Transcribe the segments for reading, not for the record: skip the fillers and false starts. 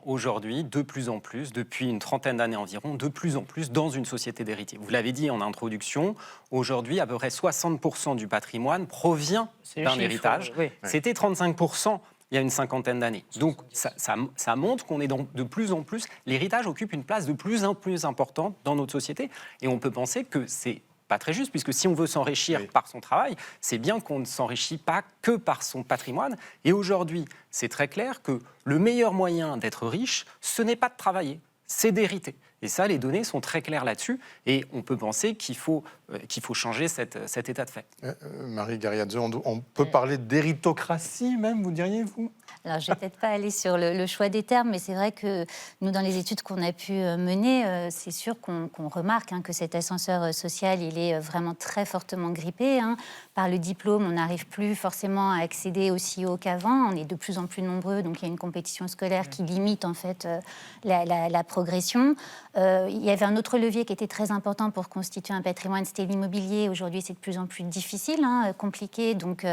vivre aujourd'hui de plus en plus, depuis une trentaine d'années environ, de plus en plus dans une société d'héritiers. Vous l'avez dit en introduction, aujourd'hui, à peu près 60% du patrimoine provient d'un héritage. Oui. C'était 35% il y a une cinquantaine d'années. Donc ça montre qu'on est de plus en plus... L'héritage occupe une place de plus en plus importante dans notre société. Et on peut penser que c'est pas très juste, puisque si on veut s'enrichir par son travail, c'est bien qu'on ne s'enrichit pas que par son patrimoine. Et aujourd'hui, c'est très clair que le meilleur moyen d'être riche, ce n'est pas de travailler, c'est d'hériter. Et ça, les données sont très claires là-dessus. Et on peut penser qu'il faut changer cet état de fait. Marie Gariazzo, on peut parler d'héritocratie même, vous diriez-vous ? Alors, je ne vais peut-être pas aller sur le choix des termes, mais c'est vrai que nous, dans les études qu'on a pu mener, c'est sûr qu'on remarque que cet ascenseur social, il est vraiment très fortement grippé. Par le diplôme, on n'arrive plus forcément à accéder aussi haut qu'avant. On est de plus en plus nombreux, donc il y a une compétition scolaire qui limite en fait la progression. Il y avait un autre levier qui était très important pour constituer un patrimoine, c'était l'immobilier. Aujourd'hui, c'est de plus en plus difficile, compliqué. Donc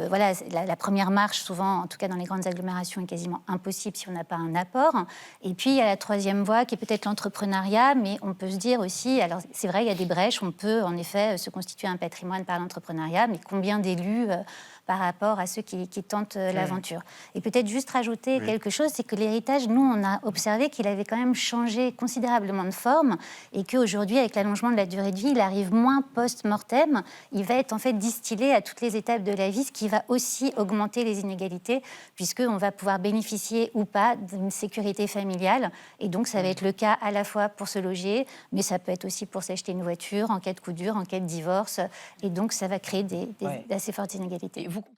voilà, la première marche, souvent, en tout cas dans les grandes agglomérations, est quasiment impossible si on n'a pas un apport. Et puis, il y a la troisième voie qui est peut-être l'entrepreneuriat, mais on peut se dire aussi, alors c'est vrai, il y a des brèches, on peut en effet se constituer un patrimoine par l'entrepreneuriat, mais combien d'élus par rapport à ceux qui tentent l'aventure. Et peut-être juste rajouter quelque chose, c'est que l'héritage, nous, on a observé qu'il avait quand même changé considérablement de forme et qu'aujourd'hui, avec l'allongement de la durée de vie, il arrive moins post-mortem. Il va être en fait distillé à toutes les étapes de la vie, ce qui va aussi augmenter les inégalités, puisqu'on va pouvoir bénéficier ou pas d'une sécurité familiale. Et donc, ça va être le cas à la fois pour se loger, mais ça peut être aussi pour s'acheter une voiture, en cas de coup dur, en cas de divorce. Et donc, ça va créer d'assez fortes inégalités.